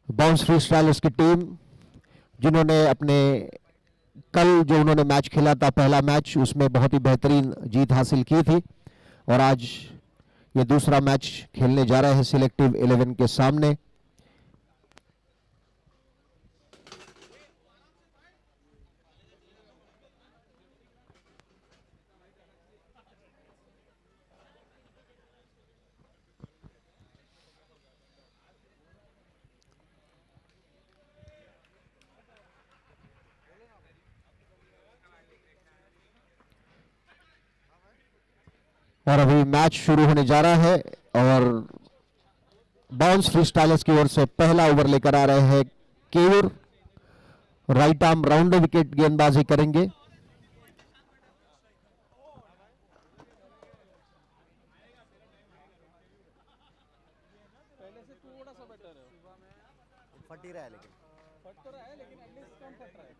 Bounce free stylers की team, जिन्होंने अपने कल जो उन्होंने मैच खेला था, पहला मैच, उसमें बहुत ही बेहतरीन जीत हासिल की थी, और आज ये दूसरा मैच खेलने जा रहे हैं सिलेक्टिव 11 के सामने। और अभी मैच शुरू होने जा रहा है, और बाउंस फ्री स्टाइलर्स की ओर से पहला ओवर लेकर आ रहे हैं Keyur. Right arm round wicket गेंदबाजी करेंगे। पहले से थोड़ा सा बेटर है, फट ही रहा है लेकिन फट तो रहा है लेकिन एटलीस्ट कम फट रहा है।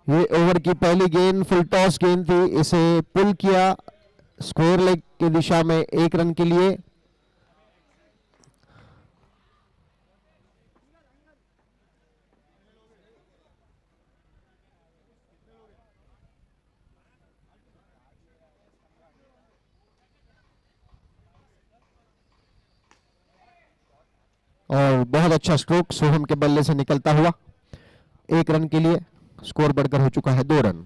ये ओवर की पहली गेंद फुल टॉस गेंद थी, इसे पुल किया स्क्वायर लेग की दिशा में 1 रन के लिए। और बहुत अच्छा स्ट्रोक सोहम के बल्ले से निकलता हुआ, 1 रन के लिए। स्कोर बढ़कर हो चुका है 2 रन।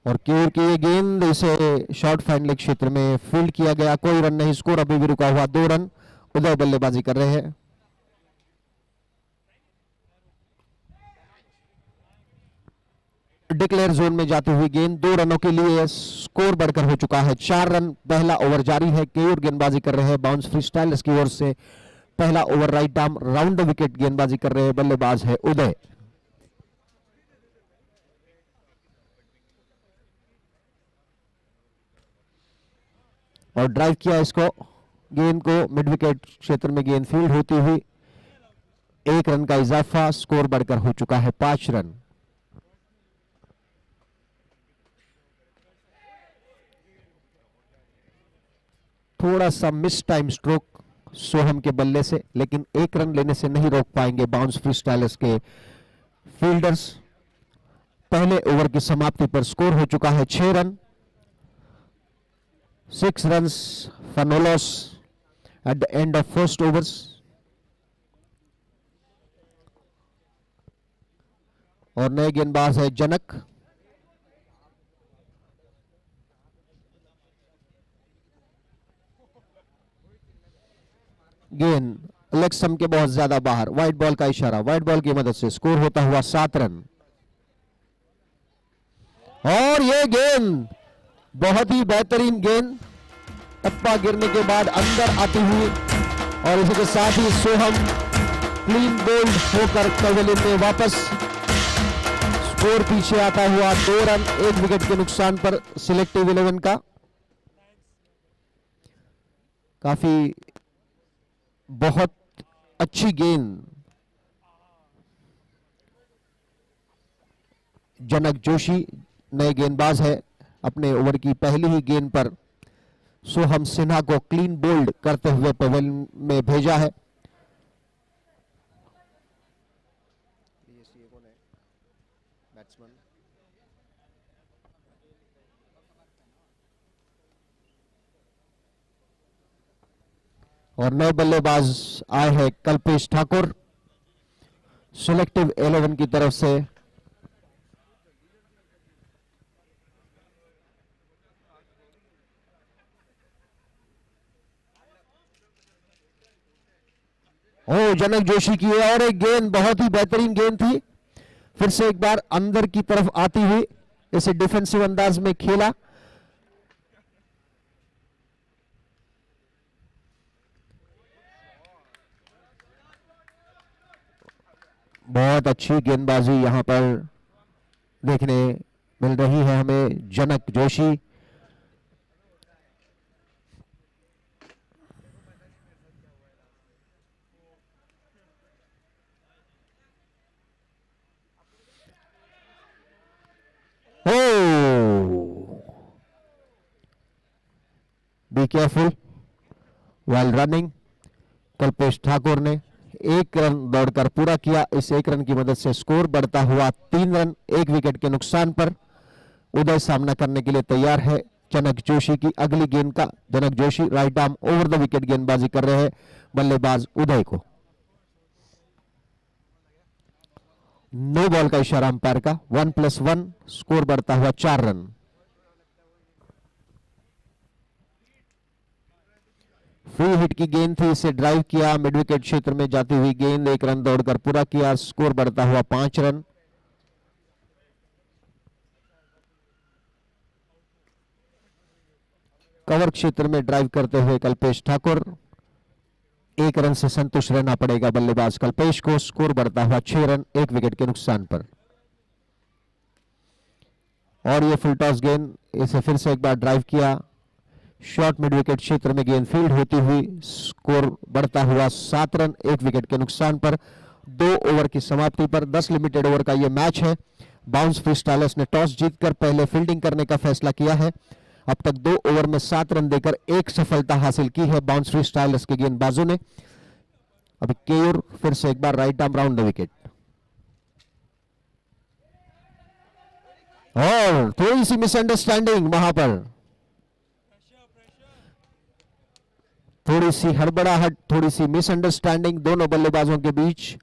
और केयूर की ये गेंद, इसे शॉर्ट फाइन लेग क्षेत्र में फील्ड किया गया, कोई रन नहीं। स्कोर अभी भी रुका हुआ 2 रन। उदय बल्लेबाजी कर रहे हैं। डिक्लेयर जोन में जाती हुई गेंद 2 रनों के लिए। स्कोर बढ़कर हो चुका है 4 रन। पहला ओवर जारी है। केयूर गेंदबाजी कर रहे हैं बाउंस फ्री स्टाइलर्स की ओर से। पहला over right arm round wicket गेंदबाजी कर रहे हैं। बल्लेबाज है उदय। और ड्राइव किया इसको, गेंद को मिड विकेट क्षेत्र में गेंद फील्ड होती हुई। 1 रन का इजाफा। स्कोर बढ़कर हो चुका है 5 रन। थोड़ा सा मिस टाइम स्ट्रोक सोहम के बल्ले से, लेकिन 1 रन लेने से नहीं रोक पाएंगे बाउंस फ्री स्टाइलर्स के फील्डर्स। पहले ओवर की समाप्ति पर स्कोर हो चुका है 6 run. 6 runs for no loss at the end of first overs. और नए गेंदबाज है जनक। गेंद लेग स्टंप के बहुत ज्यादा बाहर। व्हाइट बॉल का इशारा। व्हाइट बॉल की मदद से स्कोर होता हुआ 7 रन। और ये गेंद बहुत ही बेहतरीन गेंद, टप्पा गिरने के बाद अंदर आती हुई, और इसके साथ ही सोहम क्लीन बोल्ड होकर पवेलियन में वापस। स्कोर पीछे आता हुआ 2 रन 1 विकेट के नुकसान पर सिलेक्टिव 11 का। काफी बहुत अच्छी गेंद जनक जोशी नए गेंदबाज है। अपने ओवर की पहली ही गेंद पर सोहम सिन्हा को क्लीन बोल्ड करते हुए पवेलियन में भेजा है। बैट्समैन और नए बल्लेबाज आए हैं कल्पेश ठाकुर सिलेक्टिव 11 की तरफ से। ओ जनक जोशी की और एक गेंद, बहुत ही बेहतरीन गेंद थी। फिर से एक बार अंदर की तरफ आती हुई, इसे डिफेंसिव अंदाज में खेला। बहुत अच्छी गेंदबाजी यहां पर देखने मिल रही है हमें Janak Joshi. Be careful while running. Kalpesh Thakur ने 1 रन दौड़कर पूरा किया। इस 1 रन की मदद से स्कोर बढ़ता हुआ 3 रन 1 विकेट के नुकसान पर। उदय सामना करने के लिए तैयार है जनक जोशी की अगली गेंद का। Janak Joshi right arm over the wicket गेंदबाजी कर रहे हैं बल्लेबाज उदय को। नो बॉल का इशारा अंपायर का। 1+1 स्कोर बढ़ता हुआ 4 रन। फ्री हिट की गेंद थी, इसे ड्राइव किया, मिड विकेट क्षेत्र में जाती हुई गेंद 1 रन दौड़कर पूरा किया। स्कोर बढ़ता हुआ 5 रन। कवर क्षेत्र में ड्राइव करते हुए कल्पेश ठाकुर। 1 रन से संतुष्ट रहना पड़ेगा बल्लेबाज कल्पेश को। स्कोर बढ़ता हुआ 6 रन 1 विकेट के नुकसान पर। और ये फुल टॉस गेंद, इसे फिर से एक बार ड्राइव किया। शॉर्ट मिड विकेट क्षेत्र में गेंद फील्ड होती हुई। स्कोर बढ़ता हुआ 7 रन 1 विकेट के नुकसान पर। 2 ओवर की समाप्ति पर 10 लिमिटेड ओवर का यह मैच है। बाउंस फ्रीस्टाइलर्स ने टॉस जीतकर पहले फील्डिंग करने का फैसला किया है। अब तक 2 ओवर में 7 रन देकर 1 सफलता हासिल की है बाउंस फ्रीस्टाइलर्स के गेंदबाजों ने। अभी केयूर फिर से एक बार right arm round the wicket. और थोड़ी सी मिसअंडरस्टैंडिंग वहां पर, थोड़ी सी हड़बड़ाहट, थोड़ी सी मिसअंडरस्टैंडिंग दोनों बल्लेबाजों के बीच,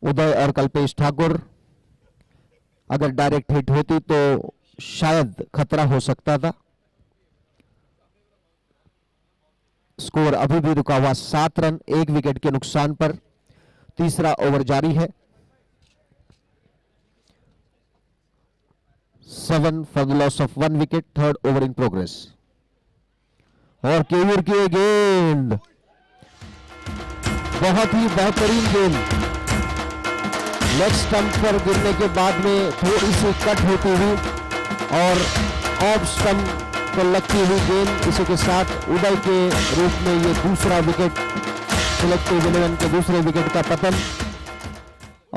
उदय और कल्पेश ठाकुर। अगर डायरेक्ट हिट होती तो शायद खतरा हो सकता था। स्कोर अभी भी रुका हुआ 7 रन 1 विकेट के नुकसान पर। तीसरा ओवर जारी है। 7 for the loss of 1 wicket. Third over in progress. और केयूर की गेंद, बहुत ही बेहतरीन गेंद। लेग स्टंप पर गिरने के बाद में थोड़ी सी कट होती हुई और ऑफ स्टंप पर लगती हुई गेंद। इसी के साथ उदय के रूप में ये दूसरा विकेट, सिलेक्टिव 11 के दूसरे विकेट का पतन।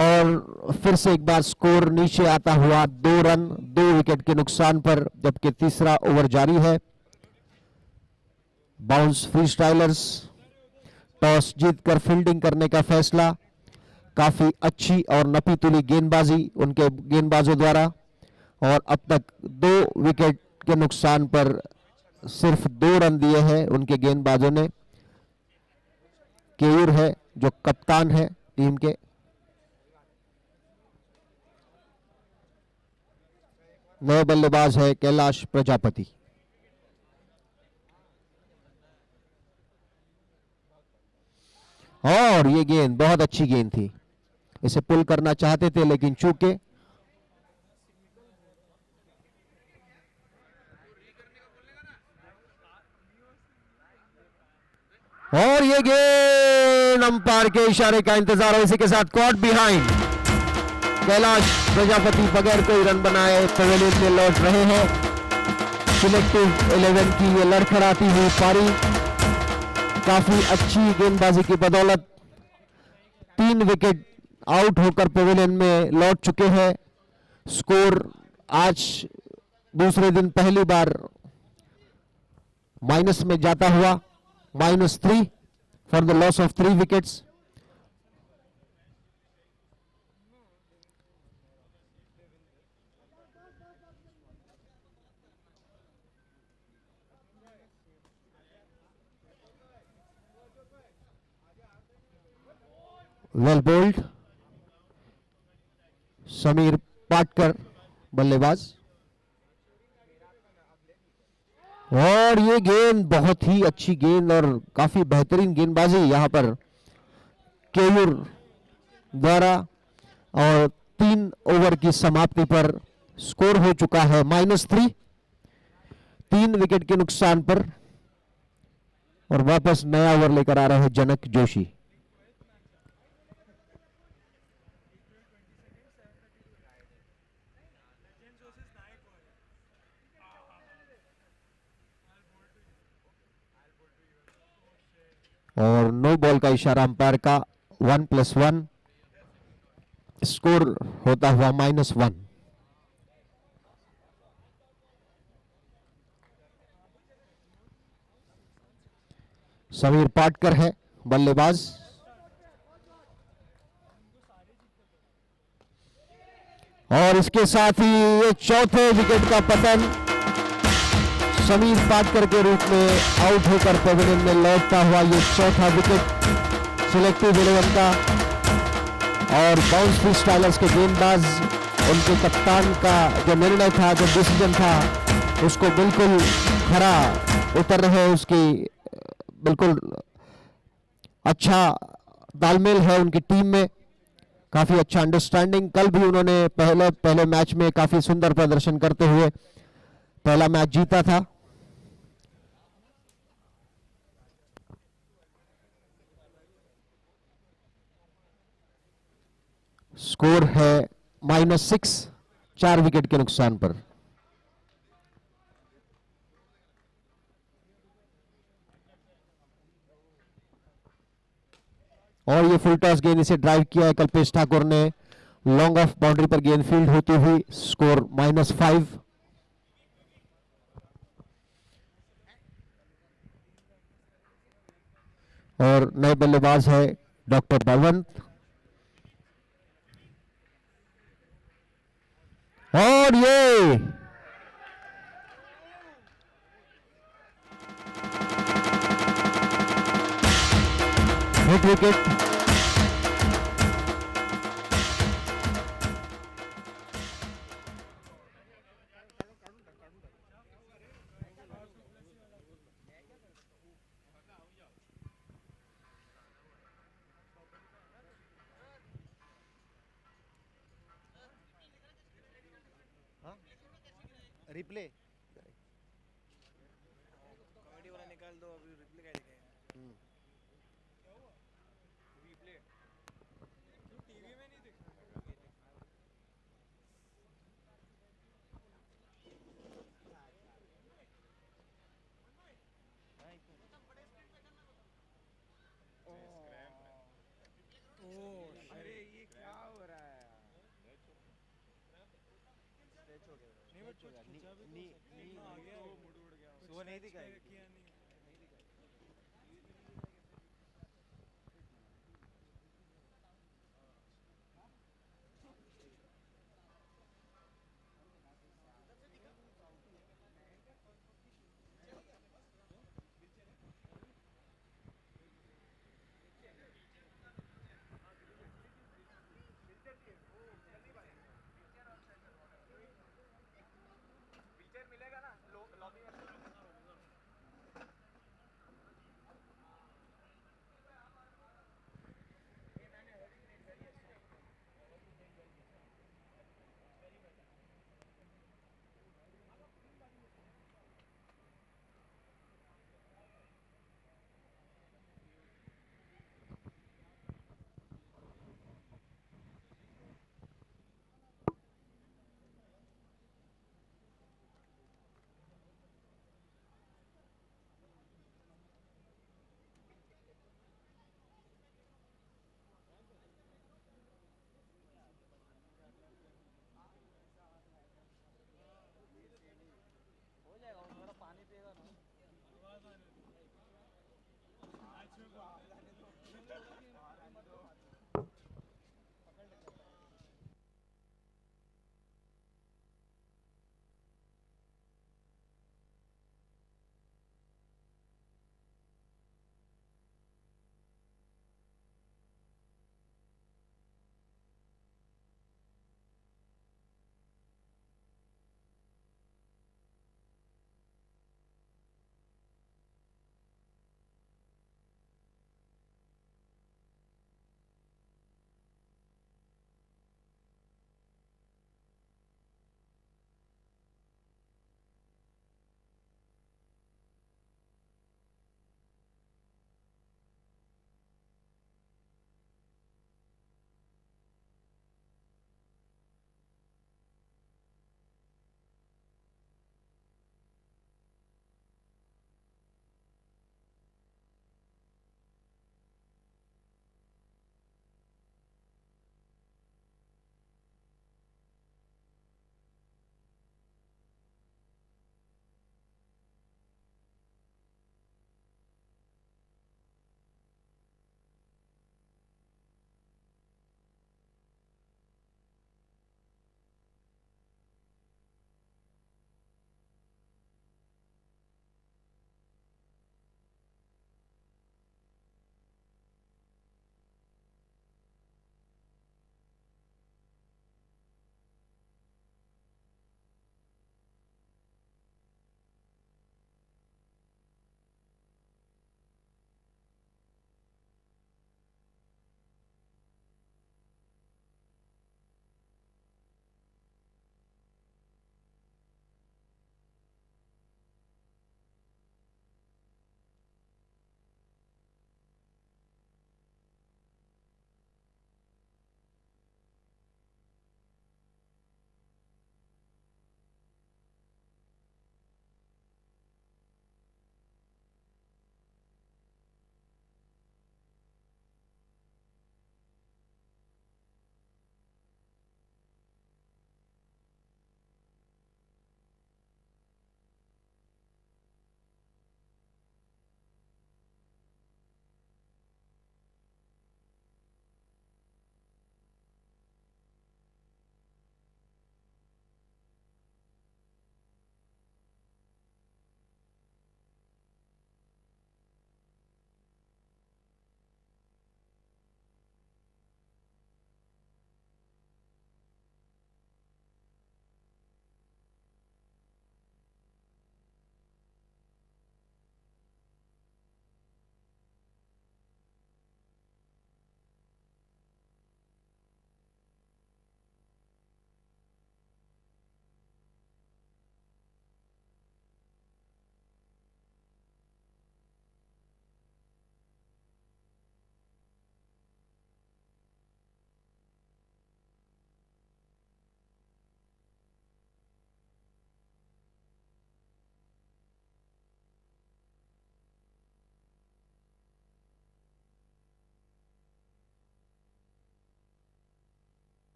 और फिर से एक बार स्कोर नीचे आता हुआ 2 रन 2 विकेट के नुकसान पर, जबकि तीसरा ओवर जारी है। बाउंस फ्रीस्टाइलर्स टॉस जीतकर फील्डिंग करने का फैसला। काफी अच्छी और नपी तुली गेंदबाजी उनके गेंदबाजों द्वारा। और अब तक 2 विकेट के नुकसान पर सिर्फ 2 रन दिए हैं उनके गेंदबाजों ने। केयूर है जो कप्तान है टीम के। नए बल्लेबाज है कैलाश प्रजापति। और ये गेंद बहुत अच्छी गेंद थी, इसे पुल करना चाहते थे लेकिन चूके। और ये गेंद अंपायर के इशारे का इंतजार है। इसी के साथ कॉट बिहाइंड। कैलाश प्रजापति बगैर कोई रन बनाए पवेलियन में लौट रहे हैं। सिलेक्टिव 11 की ये लड़खड़ाती हुई पारी काफी अच्छी गेंदबाजी की बदौलत 3 विकेट आउट होकर पवेलियन में लौट चुके हैं। स्कोर आज दूसरे दिन पहली बार माइनस में जाता हुआ -3 for the loss of 3 wickets. Well bowled Sameer Patkar बल्लेबाज। और ये गेंद बहुत ही अच्छी गेंद और काफी बेहतरीन गेंदबाजी यहां पर केयूर द्वारा। और 3 ओवर की समाप्ति पर स्कोर हो चुका है -3, 3 विकेट के नुकसान पर। और वापस नया ओवर लेकर आ रहे हैं जनक जोशी। और नो बॉल का इशारा अंपायर का। 1+1 स्कोर होता हुआ -1। समीर पाटकर है बल्लेबाज। और इसके साथ ही ये चौथे विकेट का पतन समीर पाटकर के रूप में आउट होकर पवेलियन में लौटता हुआ ये चौथा विकेट सिलेक्टिव 11 का। और बाउंस फ्री स्टाइलर्स के गेंदबाज उनके कप्तान का जो निर्णय था, जो डिसीजन था, उसको बिल्कुल खरा उतर रहे हैं। उसकी बिल्कुल अच्छा तालमेल है उनकी टीम में, काफी अच्छा अंडरस्टैंडिंग। कल भी उन्होंने पहले मैच में काफी सुंदर प्रदर्शन करते हुए पहला मैच जीता था। स्कोर है -6 4 विकेट के नुकसान पर। और ये फुल टॉस गेंद इसे ड्राइव किया है कल्पेश ठाकुर ने। लॉन्ग ऑफ बाउंड्री पर गेंद फील्ड होती हुई। स्कोर -5। और नए बल्लेबाज है डॉक्टर बलवंत। और ये हिट विकेट। रिप्ले कॉमेडी वाला निकाल दो, अभी रिप्ले का दिखाएगा। अरे ये क्या हो रहा है यार? नहीं बट कुछ खींचा भी तो आ गया, मुड़ गया, वो नहीं दिखाई। किया नहीं।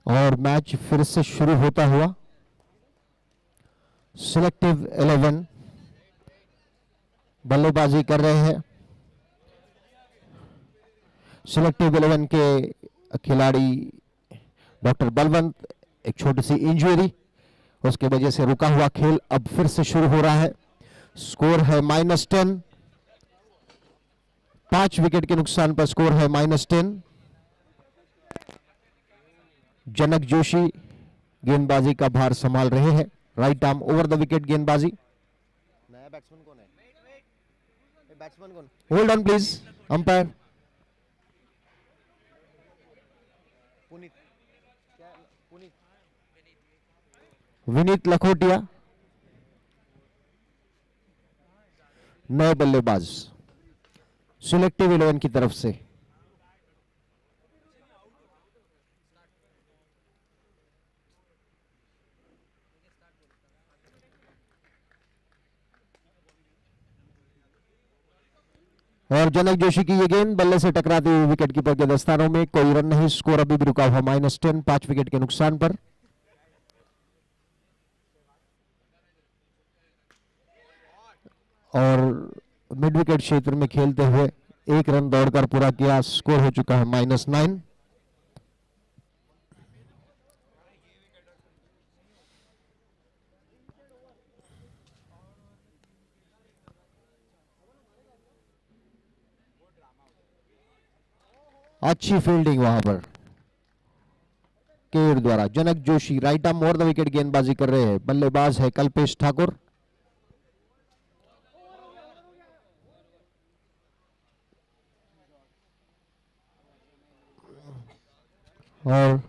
और मैच फिर से शुरू होता हुआ। सिलेक्टिव 11 बल्लेबाजी कर रहे हैं। सिलेक्टिव 11 के खिलाड़ी डॉक्टर बलवंत, एक छोटी सी इंजरी, उसके वजह से रुका हुआ खेल अब फिर से शुरू हो रहा है। स्कोर है -10, 5 विकेट के नुकसान पर स्कोर है -10। जनक जोशी गेंदबाजी का भार संभाल रहे हैं। Right arm over the wicket गेंदबाजी। नया बैट्समैन कौन है? बैट्समैन कौन? Hold on please umpire. Puneet, क्या पुनीत? विनीत लखोटिया नए बल्लेबाज सिलेक्टिव 11 की तरफ से। और जनक जोशी की ये गेंद बल्ले से टकराते हुए विकेट कीपर के दस्तानों में, कोई रन नहीं। स्कोर अभी भी रुका हुआ -10, 5 विकेट के नुकसान पर। और मिड विकेट क्षेत्र में खेलते हुए 1 रन दौड़कर पूरा किया। स्कोर हो चुका है -9। अच्छी फील्डिंग वहां पर केर द्वारा। Janak Joshi right arm over the wicket गेंदबाजी कर रहे हैं। बल्लेबाज है कल्पेश ठाकुर। और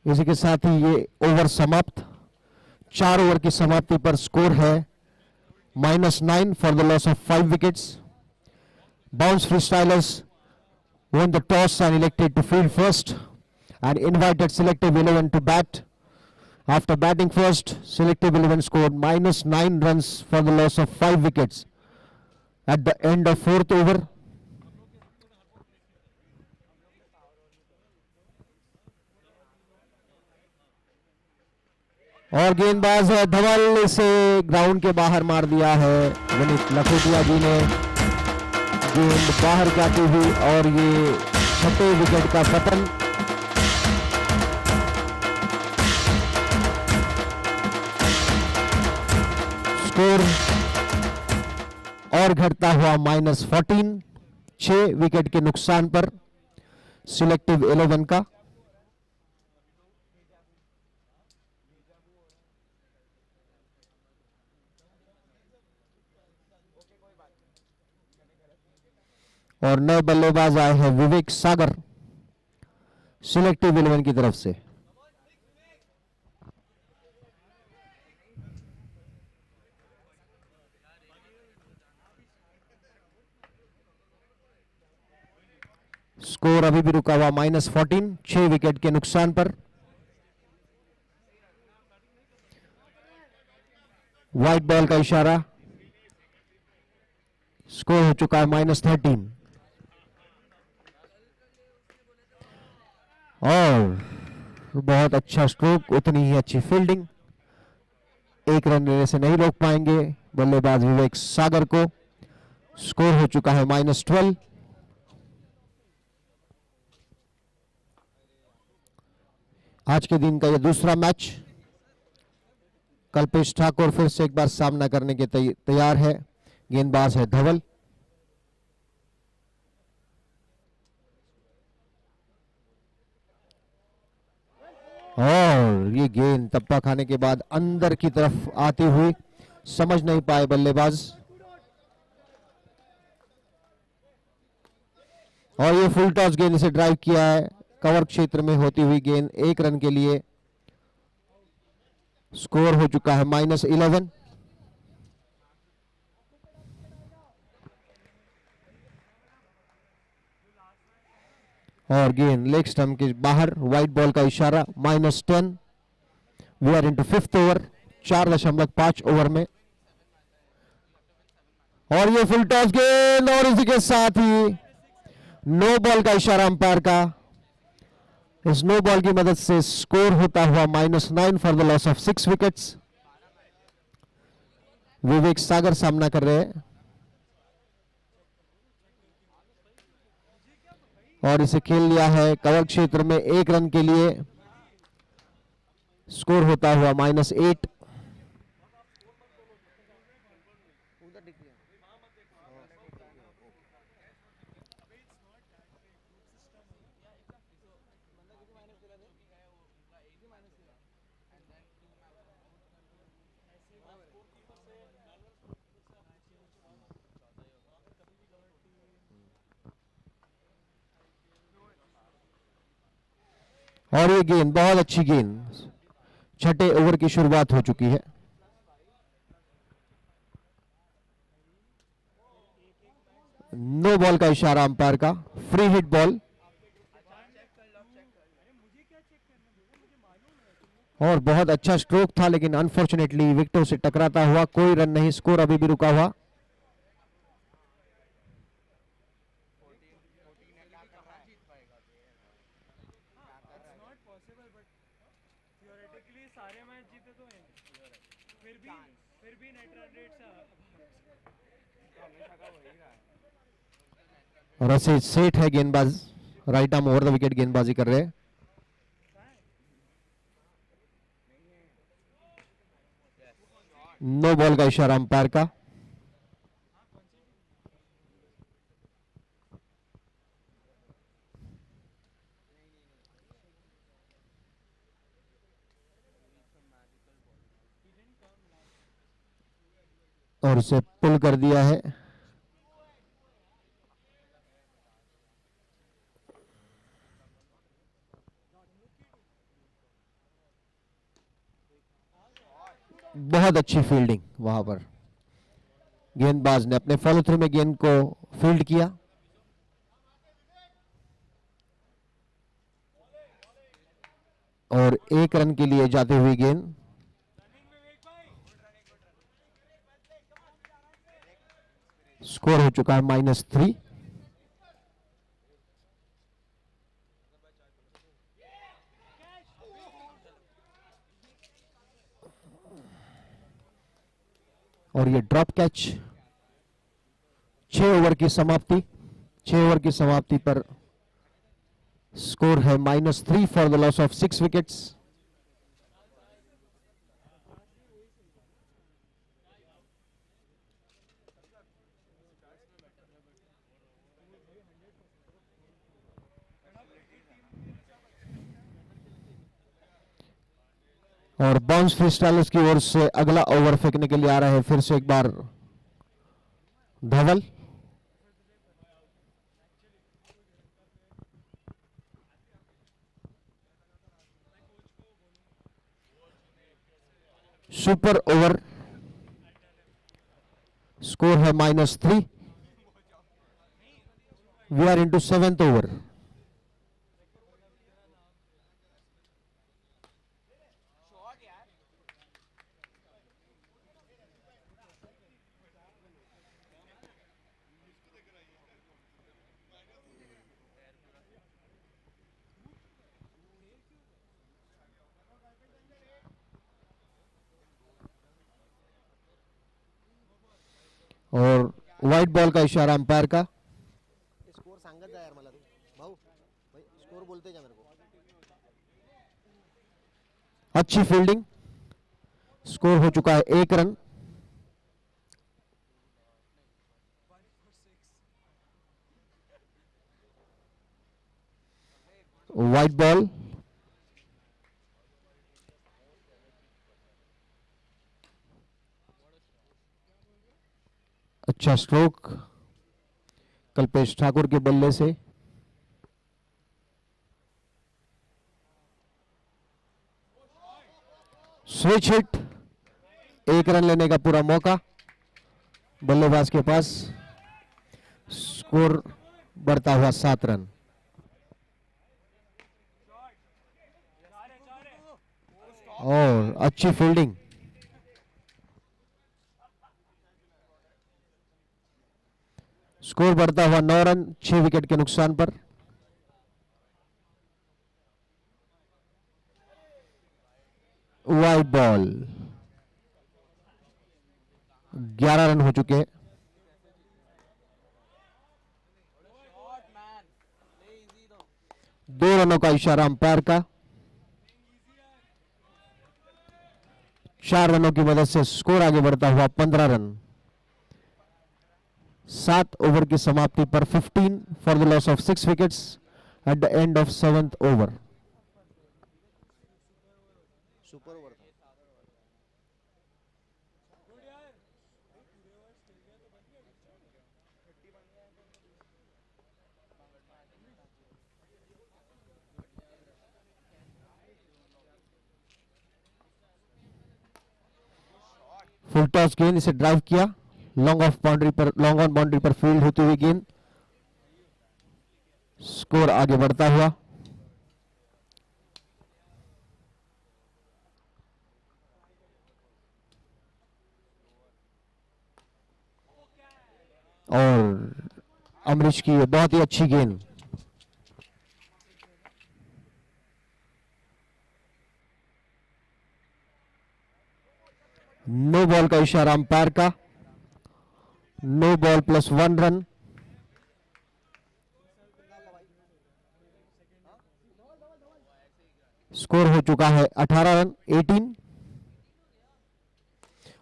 इसी के साथ ही ये ओवर समाप्त। 4 ओवर की समाप्ति पर स्कोर है -9 for the loss of 5 wickets. Bounce Freestylers won the toss and elected to field first and invited Selective 11 to bat. After batting first, Selective 11 scored -9 runs for the loss of 5 wickets at the end of 4th over. और गेंदबाज है धवल, इसे ground के बाहर मार दिया है विनीत लखोटिया जी ने। गेंद बाहर जाती हुई और ये 6ठे विकेट का पतन। स्कोर और घटता हुआ -14, 6 विकेट के नुकसान पर सिलेक्टिव 11 का। और नए बल्लेबाज आए हैं विवेक सागर सिलेक्टिव 11 की तरफ से। स्कोर अभी भी रुका हुआ -14, 6 विकेट के नुकसान पर। व्हाइट बॉल का इशारा। स्कोर हो चुका है -13। और बहुत अच्छा स्ट्रोक, उतनी ही अच्छी फील्डिंग। 1 रन लेने से नहीं रोक पाएंगे बल्लेबाज विवेक सागर को। स्कोर हो चुका है -12। आज के दिन का यह दूसरा मैच। कल्पेश ठाकुर फिर से एक बार सामना करने के तैयार है। गेंदबाज है धवल। और ये गेंद टप्पा खाने के बाद अंदर की तरफ आती हुई, समझ नहीं पाए बल्लेबाज। और ये फुल टॉस गेंद से ड्राइव किया है। कवर क्षेत्र में होती हुई गेंद 1 रन के लिए। स्कोर हो चुका है -11। और गेंद लेग स्टंप के बाहर। व्हाइट बॉल का इशारा। -10। We are into 5th over. 4.5 over में। और ये फुल टॉस गेंद और इसी के साथ ही नो बॉल का इशारा अंपायर का। इस नो बॉल की मदद से स्कोर होता हुआ -9 for the loss of 6 wickets. Vivek Sagar सामना कर रहे हैं और इसे खेल लिया है कवर क्षेत्र में 1 रन के लिए। स्कोर होता हुआ -8। उधर दिख रही है। और ये गेंद बहुत अच्छी गेंद। छठे ओवर की शुरुआत हो चुकी है। नो बॉल का इशारा अंपायर का। फ्री हिट बॉल और बहुत अच्छा स्ट्रोक था, लेकिन अनफॉर्चुनेटली विकेटों से टकराता हुआ कोई रन नहीं। स्कोर अभी भी रुका हुआ। सारे मैच जीते तो हैं, फिर भी नेट रन रेट से हमेशा का वही रहा है। रशीद सेठ है गेंदबाज, right arm over the wicket गेंदबाजी कर रहे हैं। नो बॉल का इशारा अंपायर का। और उसे पुल कर दिया है। बहुत अच्छी फील्डिंग वहां पर। गेंदबाज ने अपने फॉलो थ्रू में गेंद को फील्ड किया। और 1 रन के लिए जाते हुए गेंद। स्कोर हो चुका है -3। और ये ड्रॉप कैच। 6 ओवर की समाप्ति। 6 ओवर की समाप्ति पर स्कोर है -3 for the loss of 6 wickets. और बाउंस फ्री स्टाइलर्स की ओर से अगला ओवर फेंकने के लिए आ रहे हैं फिर से एक बार धवल। Super over. स्कोर है -3। We are into 7th over. और व्हाइट बॉल का इशारा अंपायर का। स्कोर सांगत जा यार मला तू भाऊ भाई स्कोर बोलते जा मेरे को। अच्छी फील्डिंग। स्कोर हो चुका है 1 रन। White ball. अच्छा स्ट्रोक कल्पेश ठाकुर के बल्ले से। Switch hit. 1 रन लेने का पूरा मौका बल्लेबाज के पास। स्कोर बढ़ता हुआ 7 रन। और अच्छी फील्डिंग। स्कोर बढ़ता हुआ 9 रन 6 विकेट के नुकसान पर। वाइड बॉल, 11 रन हो चुके हैं। दो रनों का इशारा अंपायर का। 4 रनों की मदद से स्कोर आगे बढ़ता हुआ 15 रन। 7 ओवर की समाप्ति पर 15 for the loss of 6 wickets at the end of 7th over. Super over था। फुल टॉस गेंद, इसे ड्राइव किया, लॉन्ग ऑफ बाउंड्री पर, लॉन्ग ऑन बाउंड्री पर फील्ड होती हुई गेंद। स्कोर आगे बढ़ता हुआ। और अमरीश की बहुत ही अच्छी गेंद। नो बॉल का इशारा अंपायर का। No ball plus 1 run. Score हो चुका है 18 रन 18।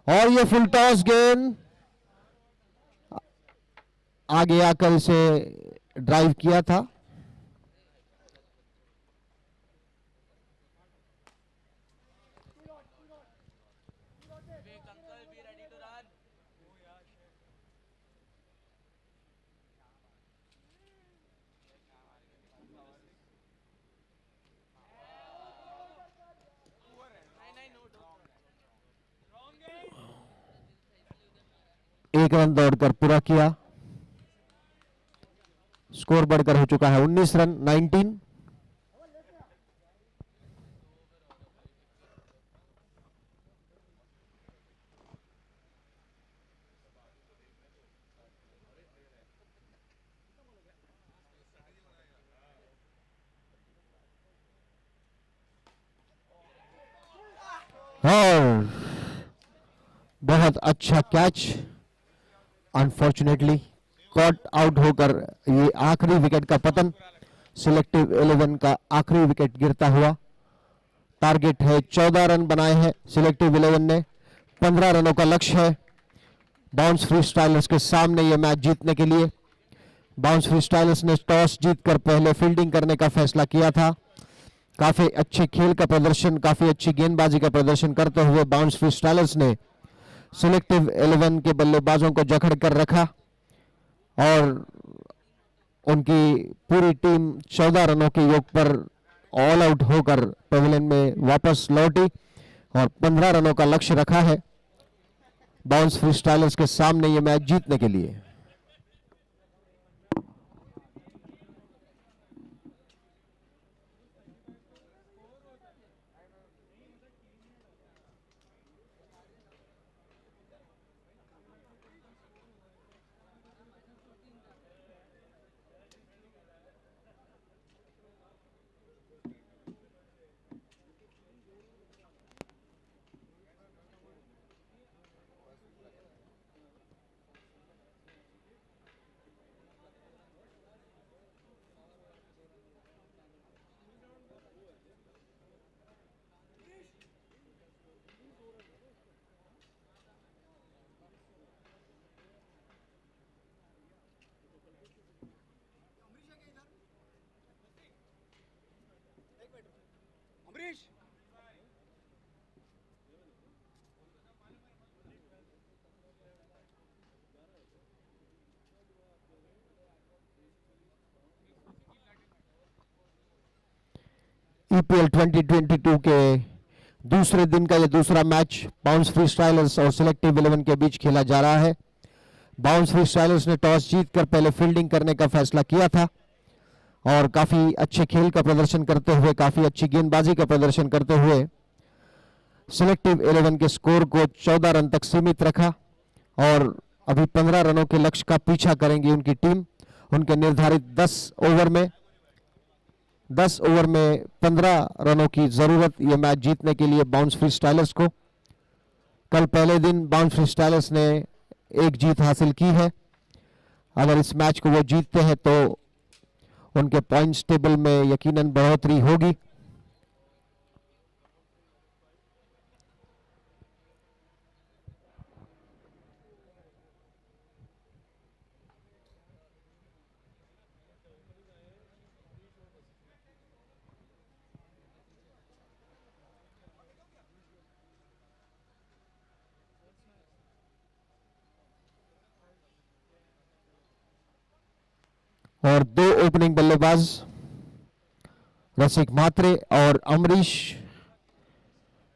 और ये फुल टॉस गेंद आगे आकर इसे ड्राइव किया था। एक रन दौड़कर पूरा किया। स्कोर बढ़कर हो चुका है 19 रन 19। और बहुत अच्छा कैच, अनफॉर्चुनेटली कॉट आउट होकर ये आखिरी विकेट का पतन। सिलेक्टिव 11 का आखिरी विकेट गिरता हुआ। टारगेट है 14 रन बनाए हैं सिलेक्टिव 11 ने। 15 रनों का लक्ष्य है बाउंस फ्री स्टाइलर्स के सामने ये मैच जीतने के लिए। बाउंस फ्री स्टाइलर्स ने टॉस जीतकर पहले फील्डिंग करने का फैसला किया था। काफी अच्छे खेल का प्रदर्शन, काफी अच्छी गेंदबाजी का प्रदर्शन करते हुए बाउंस फ्री स्टाइलर्स ने सिलेक्टिव 11 के बल्लेबाजों को जकड़ कर रखा और उनकी पूरी टीम 14 रनों के योग पर ऑल आउट होकर पवेलियन में वापस लौटी और 15 रनों का लक्ष्य रखा है बाउंस फ्री स्टाइलर्स के सामने ये मैच जीतने के लिए। अमरीश ईपीएल 2022 के दूसरे दिन का यह दूसरा मैच बाउंस फ्री स्टाइलर्स और सिलेक्टिव 11 के बीच खेला जा रहा है। बाउंस फ्री स्टाइलर्स ने टॉस जीतकर पहले फील्डिंग करने का फैसला किया था और काफी अच्छे खेल का प्रदर्शन करते हुए, काफी अच्छी गेंदबाजी का प्रदर्शन करते हुए सिलेक्टिव 11 के स्कोर को 14 रन तक सीमित रखा और अभी 15 रनों के लक्ष्य का पीछा करेंगी उनकी टीम। उनके निर्धारित 10 ओवर में 15 रनों की जरूरत ये मैच जीतने के लिए बाउंस फ्री स्टाइलर्स को। कल पहले दिन बाउंस फ्री स्टाइलर्स ने एक जीत हासिल की है। अगर इस मैच को वो जीतते हैं तो उनके पॉइंट्स टेबल में यकीनन बढ़ोतरी होगी। और 2 ओपनिंग बल्लेबाज रसिक म्हात्रे और अमरीश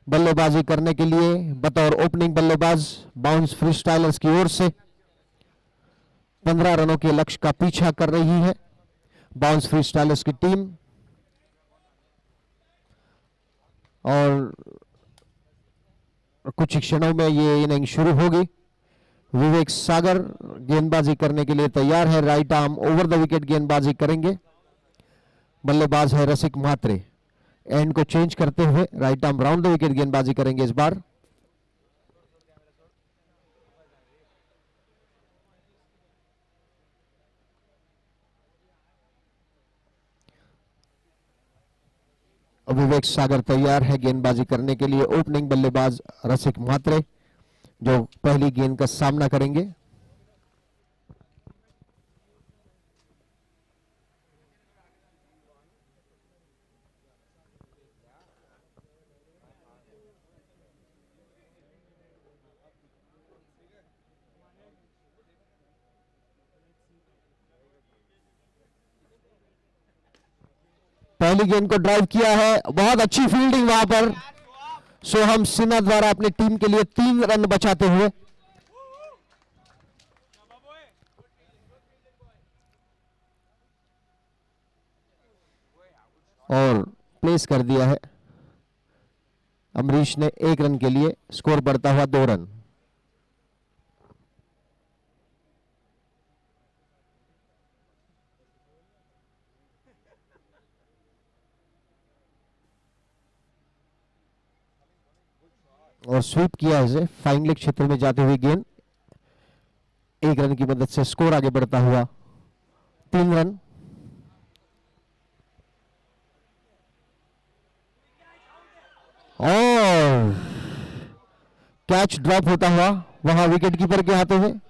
बल्लेबाजी करने के लिए बतौर ओपनिंग बल्लेबाज बाउंस फ्री स्टाइलर्स की ओर से 15 रनों के लक्ष्य का पीछा कर रही है बाउंस फ्री स्टाइलर्स की टीम। और कुछ ही क्षणों में ये इनिंग शुरू होगी। विवेक सागर गेंदबाजी करने के लिए तैयार है। Right arm over the wicket गेंदबाजी करेंगे। बल्लेबाज है रसिक म्हात्रे। एंड को चेंज करते हुए right arm round the wicket गेंदबाजी करेंगे इस बार। विवेक सागर तैयार है गेंदबाजी करने के लिए। ओपनिंग बल्लेबाज रसिक म्हात्रे जो पहली गेंद का सामना करेंगे। पहली गेंद को ड्राइव किया है। बहुत अच्छी फील्डिंग वहां पर सोहम सिन्हा द्वारा अपनी टीम के लिए 3 रन बचाते हुए। और प्लेस कर दिया है अमरीश ने 1 रन के लिए। स्कोर बढ़ता हुआ 2 रन। और स्वीप किया है इसे फाइन लेग क्षेत्र में जाते हुए गेंद। 1 रन की मदद से स्कोर आगे बढ़ता हुआ 3 रन। और कैच ड्रॉप होता हुआ वहां विकेट कीपर के हाथों में।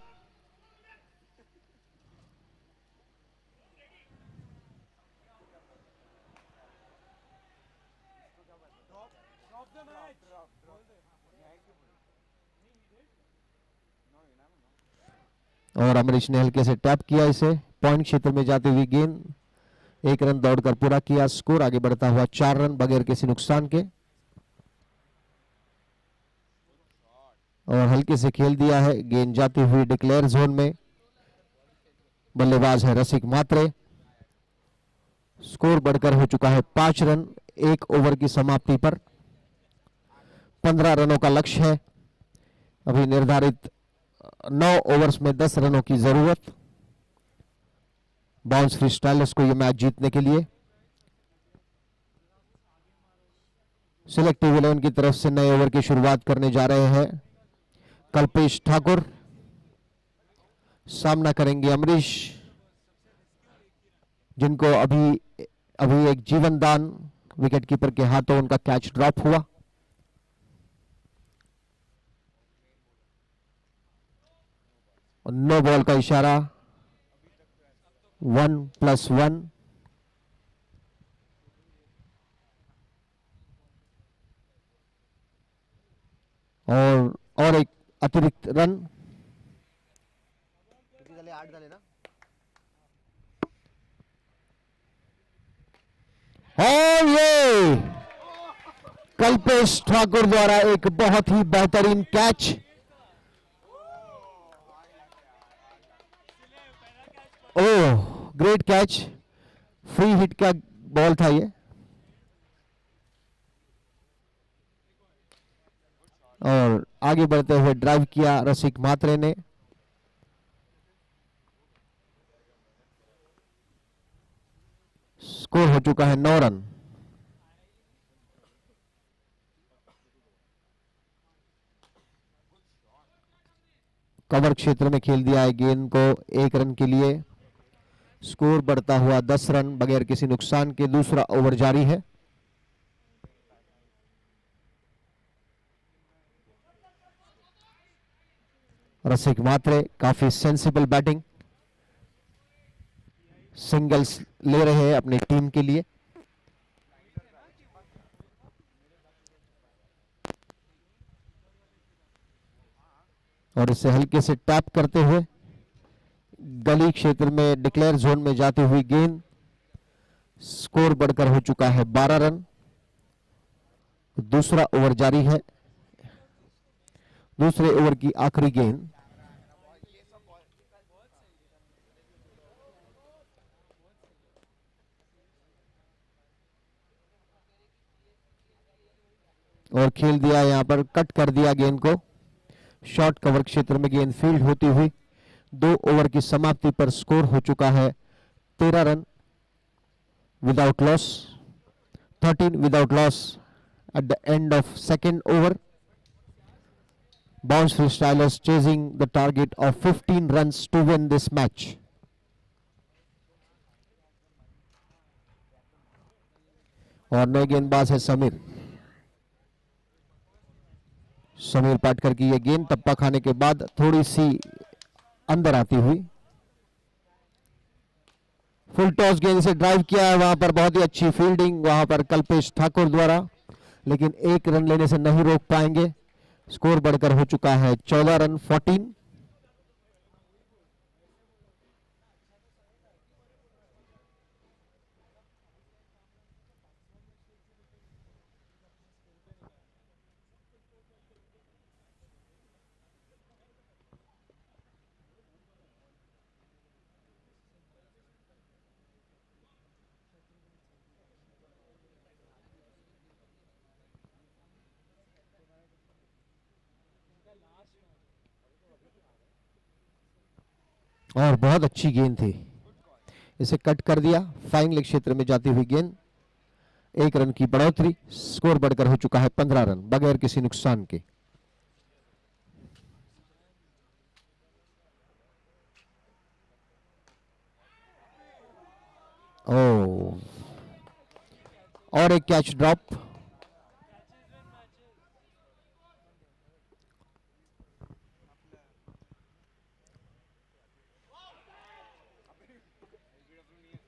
और अमरीश ने हल्के से टैप किया इसे पॉइंट क्षेत्र में जाती हुई गेंद। 1 रन दौड़कर पूरा किया। स्कोर आगे बढ़ता हुआ 4 रन बगैर किसी नुकसान के। और हल्के से खेल दिया है गेंद जाती हुई डिक्लेयर जोन में। बल्लेबाज है रसिक म्हात्रे। स्कोर बढ़कर हो चुका है 5 रन 1 ओवर की समाप्ति पर। 15 रनों का लक्ष्य है। अभी निर्धारित 9 ओवर्स में 10 रनों की जरूरत बाउंस फ्री स्टाइलर्स को यह मैच जीतने के लिए। सिलेक्टिव 11 की तरफ से नए ओवर की शुरुआत करने जा रहे हैं कल्पेश ठाकुर। सामना करेंगे अमरीश जिनको अभी एक जीवन दान विकेट कीपर के हाथों उनका कैच ड्रॉप हुआ। नो बॉल का इशारा। 1+1। और एक अतिरिक्त रन। किती झाले? 8 झाले ना? और ये कल्पेश ठाकुर द्वारा एक बहुत ही बेहतरीन catch. Oh great catch. Free hit का बॉल था ये। और आगे बढ़ते हुए ड्राइव किया रसिक म्हात्रे ने। स्कोर हो चुका है 9 रन। कवर क्षेत्र में खेल दिया है गेंद को 1 रन के लिए। स्कोर बढ़ता हुआ 10 रन बगैर किसी नुकसान के। दूसरा ओवर जारी है। रसिक मात्रे काफी सेंसिबल बैटिंग, सिंगल्स ले रहे हैं अपनी टीम के लिए। और इसे हल्के से टैप करते हुए गली क्षेत्र में डिक्लेयर जोन में जाती हुई गेंद। स्कोर बढ़कर हो चुका है 12 रन। दूसरा ओवर जारी है। दूसरे ओवर की आखिरी गेंद। और खेल दिया, यहां पर कट कर दिया गेंद को। शॉर्ट कवर क्षेत्र में गेंद फील्ड होती हुई 2 ओवर की समाप्ति पर स्कोर हो चुका है 13 run without loss, 13 without loss at the end of second over. Bounce Freestylers chasing the target of 15 runs to win this match. और नए गेंदबाज है समीर पाटकर की। यह गेंद टप्पा खाने के बाद थोड़ी सी अंदर आती हुई। फुल टॉस गेंद से ड्राइव किया है, वहां पर बहुत ही अच्छी फील्डिंग वहां पर कल्पेश ठाकुर द्वारा, लेकिन 1 रन लेने से नहीं रोक पाएंगे। स्कोर बढ़कर हो चुका है 14 रन 14। और बहुत अच्छी गेंद थी, इसे कट कर दिया। फाइन लेग क्षेत्र में जाती हुई गेंद। 1 रन की बढ़ोतरी। स्कोर बढ़कर हो चुका है 15 रन बगैर किसी नुकसान के। और एक कैच ड्रॉप।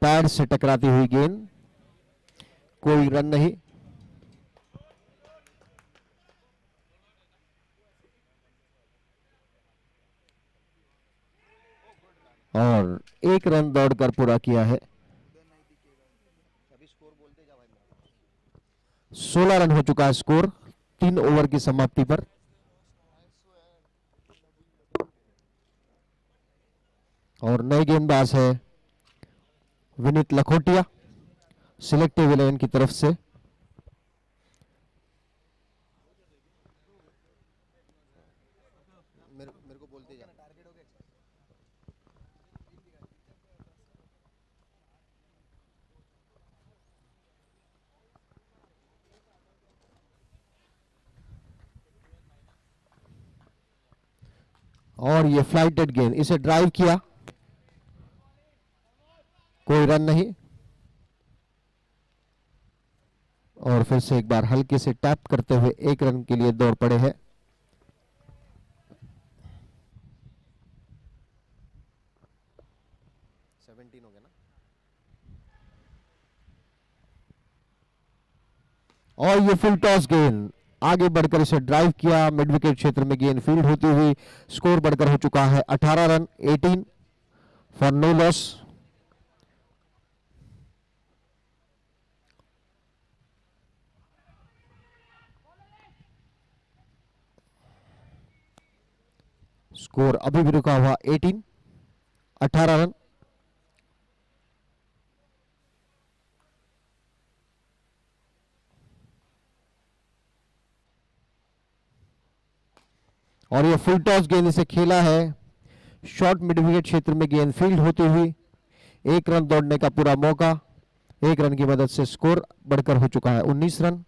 पैड से टकराती हुई गेंद, कोई रन नहीं। और 1 रन दौड़कर पूरा किया है। 16 रन हो चुका है स्कोर 3 ओवर की समाप्ति पर। और नए गेंदबाज है विनीत लखोटिया सिलेक्टिव 11 की तरफ से। मेरे को बोलते जा। और ये फ्लाइटेड गेंद, इसे ड्राइव किया, कोई रन नहीं। और फिर से एक बार हल्के से टैप करते हुए 1 रन के लिए दौड़ पड़े हैं। हो गया ना। और ये फुल टॉस गेंद, आगे बढ़कर इसे ड्राइव किया। मिड विकेट क्षेत्र में गेंद फील्ड होती हुई। स्कोर बढ़कर हो चुका है 18 run 18 for no loss. Score अभी भी रुका हुआ 18 रन। और ये फुल टॉस गेंद इसे खेला है। शॉर्ट मिड विकेट क्षेत्र में गेंद फील्ड होती हुई। 1 रन दौड़ने का पूरा मौका। एक रन की मदद से स्कोर बढ़कर हो चुका है 19 रन।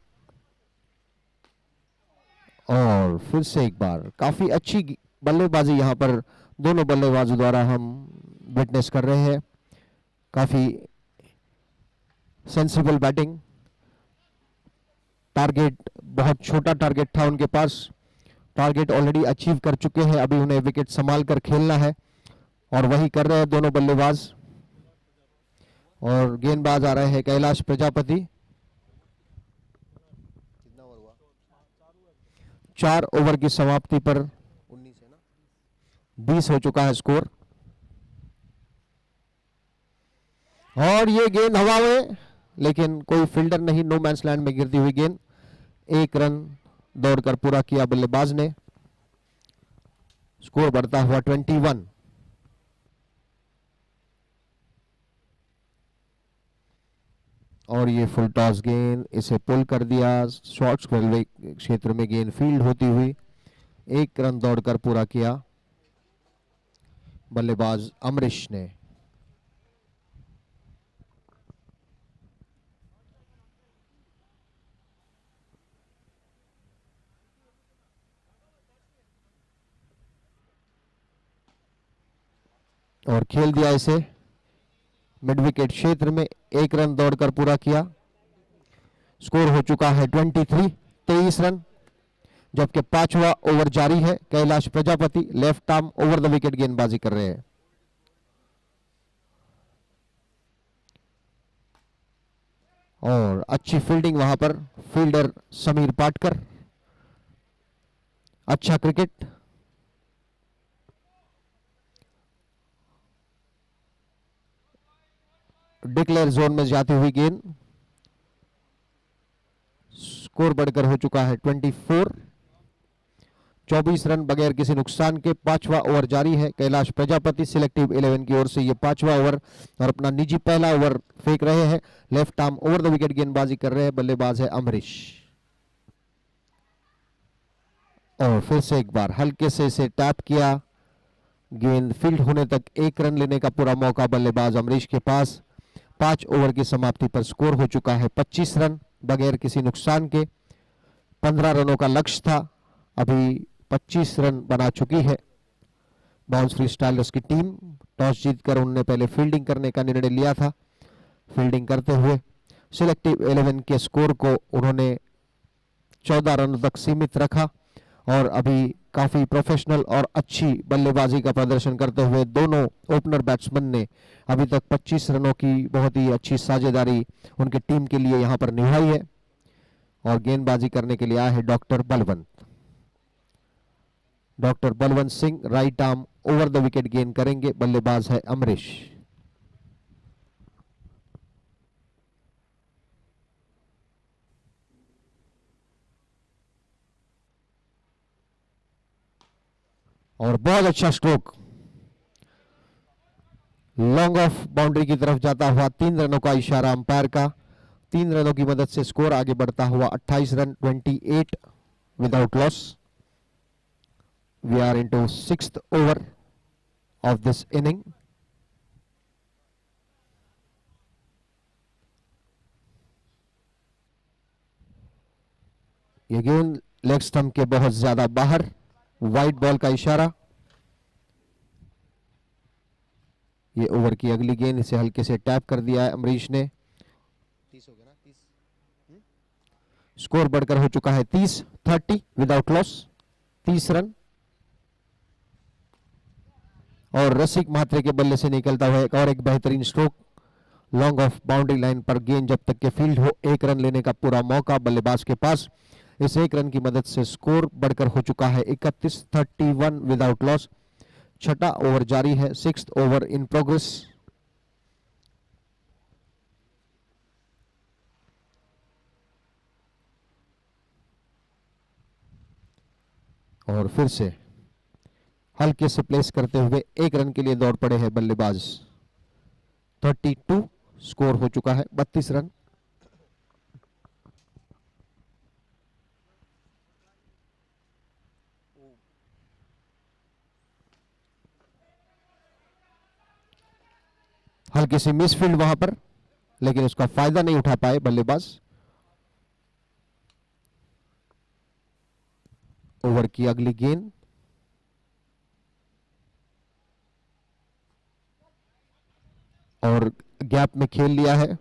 और फिर से एक बार काफी अच्छी बल्लेबाजी यहां पर दोनों बल्लेबाजों द्वारा हम विटनेस कर रहे हैं। काफी सेंसिबल बैटिंग। टारगेट बहुत छोटा टारगेट था उनके पास, टारगेट ऑलरेडी अचीव कर चुके हैं, अभी उन्हें विकेट संभाल कर खेलना है और वही कर रहे हैं दोनों बल्लेबाज। और गेंदबाज आ रहे हैं कैलाश प्रजापति। कितना ओवर हुआ? 4 ओवर की समाप्ति पर 19 है ना? 20 हो चुका है स्कोर। और ये गेंद हवा में, लेकिन कोई फील्डर नहीं, नो मैंस लैंड में गिरती हुई गेंद। एक रन दौड़कर पूरा किया बल्लेबाज ने। स्कोर बढ़ता हुआ 21। और ये फुल टॉस गेंद, इसे पुल कर दिया। शॉर्ट्स क्षेत्र में गेंद फील्ड होती हुई 1 रन दौड़कर पूरा किया बल्लेबाज अमरीश ने। और खेल दिया इसे मिड विकेट क्षेत्र में, 1 रन दौड़कर पूरा किया। स्कोर हो चुका है 23, 23 रन। जबकि 5वां ओवर जारी है। Kailash Prajapati left arm over the wicket गेंदबाजी कर रहे हैं। और अच्छी फील्डिंग वहां पर, फील्डर समीर पाटकर। अच्छा क्रिकेट। डिक्लेयर जोन में जाती हुई गेंद। स्कोर बढ़कर हो चुका है 24, 24 रन बगैर किसी नुकसान के। 5वां ओवर जारी है। कैलाश प्रजापति सिलेक्टिव 11 की ओर से ये 5वां ओवर और अपना निजी पहला ओवर फेंक रहे हैं। Left arm over the wicket गेंदबाजी कर रहे हैं, बल्लेबाज है अमरीश। और फिर से एक बार हल्के से इसे टैप किया, गेंद फील्ड होने तक 1 रन लेने का पूरा मौका बल्लेबाज अमरीश के पास। 5 ओवर की समाप्ति पर स्कोर हो चुका है 25 रन बगैर किसी नुकसान के। 15 रनों का लक्ष्य था, अभी 25 रन बना चुकी है बाउंस फ्री स्टाइलर्स की टीम। टॉस जीतकर उन्होंने पहले फील्डिंग करने का निर्णय लिया था। फील्डिंग करते हुए सिलेक्टिव 11 के स्कोर को उन्होंने 14 रनों तक सीमित रखा और अभी काफी प्रोफेशनल और अच्छी बल्लेबाजी का प्रदर्शन करते हुए दोनों ओपनर बैट्समैन ने अभी तक 25 रनों की बहुत ही अच्छी साझेदारी उनकी टीम के लिए यहां पर निभाई है। और गेंदबाजी करने के लिए आए हैं doctor Balwant. Doctor Balwant Singh right arm over the wicket गेंद करेंगे, बल्लेबाज है अमरीश। और बहुत अच्छा स्ट्रोक, लॉन्ग ऑफ बाउंड्री की तरफ जाता हुआ 3 रनों का इशारा अंपायर का। 3 रनों की मदद से स्कोर आगे बढ़ता हुआ 28 run, 28 without loss. We are into 6th over of this innings. ये गेंद लेग स्टंप के बहुत ज्यादा बाहर, वाइड बॉल का इशारा। ये ओवर की अगली गेंद, इसे हल्के से टैप कर दिया है अमरीश ने। 30 हो गया ना? 30। स्कोर बढ़कर हो चुका है 30 विदाउट लॉस, 30 रन। और रसिक म्हात्रे के बल्ले से निकलता हुआ एक और एक बेहतरीन stroke, long off boundary line पर गेंद जब तक के फील्ड हो, 1 रन लेने का पूरा मौका बल्लेबाज के पास। इस 1 रन की मदद से स्कोर बढ़कर हो चुका है 31, 31 विदाउट लॉस। 6वां ओवर जारी है, 6th ओवर इन प्रोग्रेस। और फिर से हल्के से प्लेस करते हुए 1 रन के लिए दौड़ पड़े हैं बल्लेबाज। 32 स्कोर हो चुका है, 32 रन। हल्की सी मिस फील्ड वहां पर, लेकिन उसका फायदा नहीं उठा पाए बल्लेबाज। ओवर की अगली गेंद और गैप में खेल लिया है।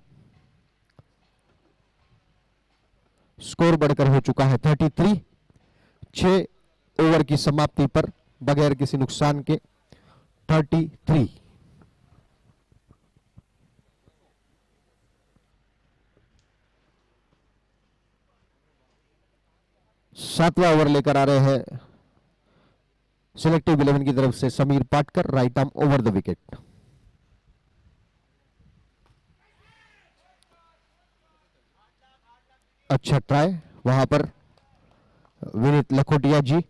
स्कोर बढ़कर हो चुका है 33। 6 ओवर की समाप्ति पर बगैर किसी नुकसान के 33। सातवां ओवर लेकर आ रहे हैं सिलेक्टिव 11 की तरफ से Sameer Patkar, right arm over the wicket. अच्छा ट्राई वहां पर विनीत लखोटिया जी,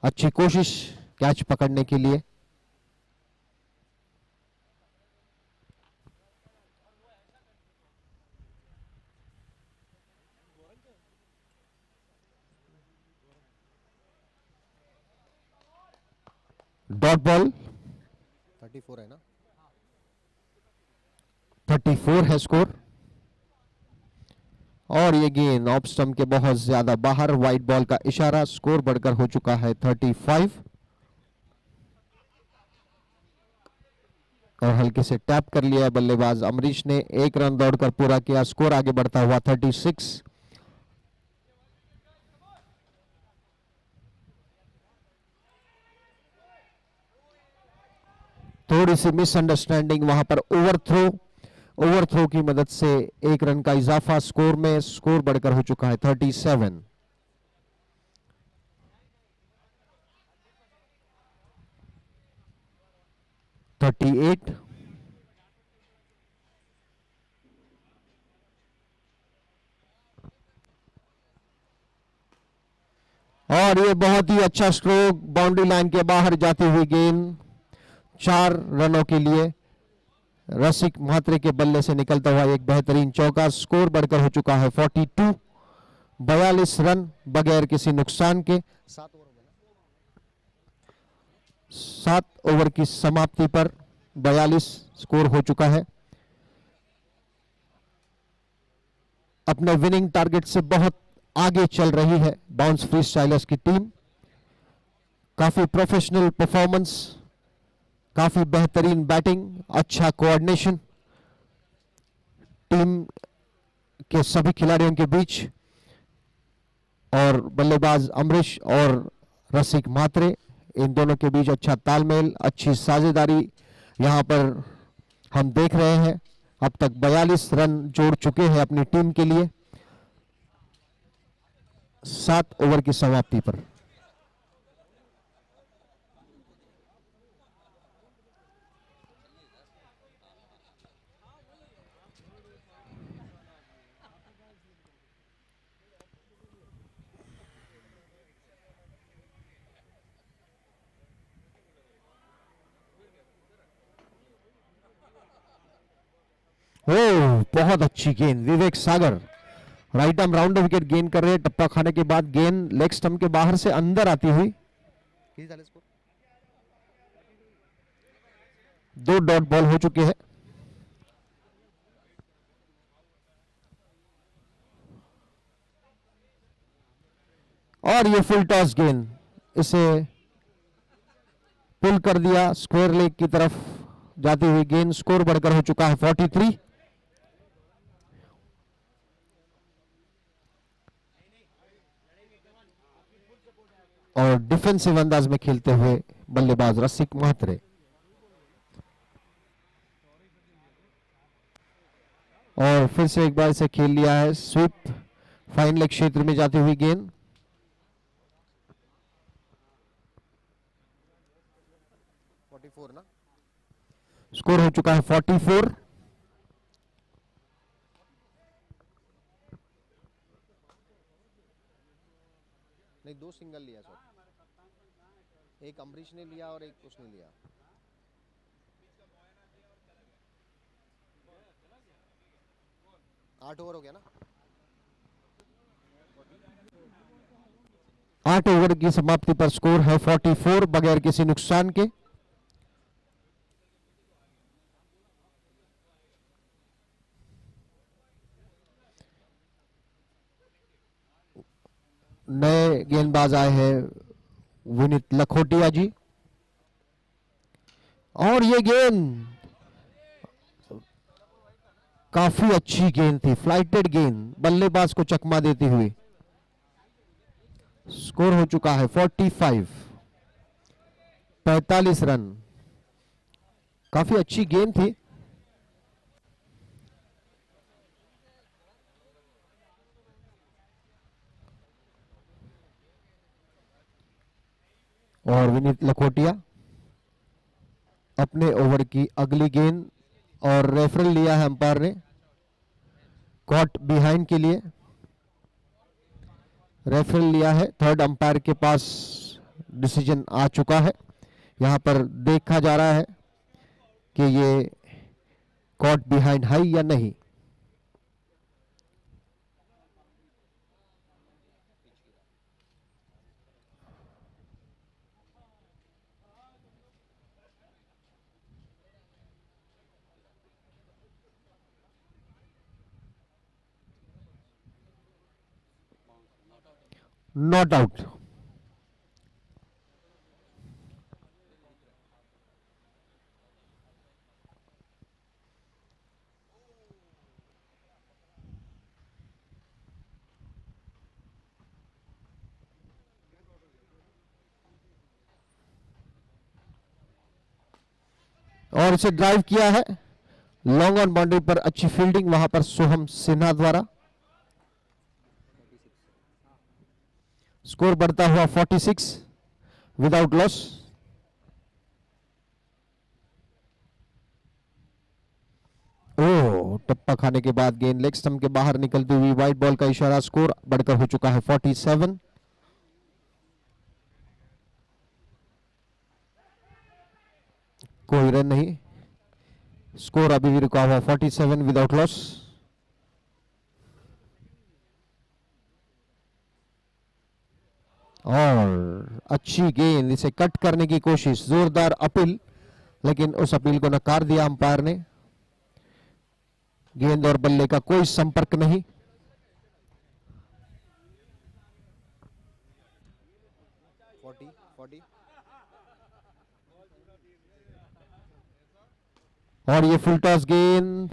अच्छी कोशिश कैच पकड़ने के लिए। डॉट बॉल 34 है ना? 34 है स्कोर और ये गेंद ऑफ स्टंप के बहुत ज्यादा बाहर, वाइड बॉल का इशारा। स्कोर बढ़कर हो चुका है 35 और हल्के से टैप कर लिया है बल्लेबाज अमरीश ने। 1 रन दौड़कर पूरा किया, स्कोर आगे बढ़ता हुआ 36। थोड़ी सी मिसअंडरस्टैंडिंग वहां पर, ओवरथ्रो की मदद से 1 रन का इजाफा स्कोर में। स्कोर बढ़कर हो चुका है 37। और ये बहुत ही अच्छा स्ट्रोक, बाउंड्री लाइन के बाहर जाती हुई गेंद 4 रनों के लिए रसिक म्हात्रे के बल्ले से निकलता हुआ एक बेहतरीन चौका। स्कोर बढ़कर हो चुका है 42। 42 रन बगैर किसी नुकसान के। 7 ओवर हो गया ना? 7 ओवर की समाप्ति पर 42 स्कोर हो चुका है। अपने विनिंग टारगेट से बहुत आगे चल रही है बाउंस फ्री स्टाइलर्स की टीम। काफी प्रोफेशनल परफॉर्मेंस, काफी बेहतरीन बैटिंग, अच्छा कोऑर्डिनेशन टीम के सभी खिलाड़ियों के बीच और बल्लेबाज अमरीश और रसिक म्हात्रे, इन दोनों के बीच अच्छा तालमेल, अच्छी साझेदारी यहां पर हम देख रहे हैं। अब तक 42 रन जोड़ चुके हैं अपनी टीम के लिए 7 ओवर की समाप्ति पर। ओह, बहुत अच्छी गेंद Vivek Sagar, right arm round wicket गेन कर रहे हैं। टप्पा खाने के बाद गेंद लेग स्टंप के बाहर से अंदर आती हुई। किती झाले स्कोर? 2 डॉट बॉल हो चुके हैं। और ये फुल टॉस गेंद इसे पुल कर दिया, स्क्वायर लेग की तरफ जाती हुई गेंद। स्कोर बढ़कर हो चुका है 43 और डिफेंसिव अंदाज में खेलते हुए बल्लेबाज रसिक म्हात्रे। और फिर से एक बार इसे खेल लिया है, स्वीप फाइन लेग क्षेत्र में जाती हुई गेंद। ना? स्कोर हो चुका है 44। नहीं, 2 सिंगल लिया सर, एक अमरीश ने लिया और एक उसने लिया। आठ ओवर हो गया ना? 8 ओवर की समाप्ति पर स्कोर है 44 बगैर किसी नुकसान के। नए गेंदबाज आए हैं विनीत लखोटिया जी, और ये गेंद काफी अच्छी गेंद थी, फ्लाइटेड गेंद, बल्लेबाज को चकमा देती हुई। स्कोर हो चुका है 45, 45 रन। काफी अच्छी गेंद थी। और विनीत लखोटिया अपने ओवर की अगली गेंद, और रेफरल लिया है अंपायर ने कॉट बिहाइंड के लिए। रेफरल लिया है, थर्ड अंपायर के पास डिसीजन आ चुका है। यहां पर देखा जा रहा है कि ये कॉट बिहाइंड है या नहीं। Not out. और इसे ड्राइव किया है लॉन्ग ऑन बाउंड्री पर, अच्छी फील्डिंग वहां पर सोहम सिन्हा द्वारा। स्कोर बढ़ता हुआ 46 विदाउट लॉस। ओ, टप्पा खाने के बाद गेंद लेग स्टंप के बाहर निकलती हुई वाइड बॉल का इशारा। स्कोर बढ़कर हो चुका है 47। कोई रन नहीं, स्कोर अभी भी रुका हुआ 47 विदाउट लॉस। और अच्छी गेंद, इसे कट करने की कोशिश, जोरदार अपील, लेकिन उस अपील को नकार दिया अंपायर ने। गेंद और बल्ले का कोई संपर्क नहीं। और ये फुल टॉस गेंद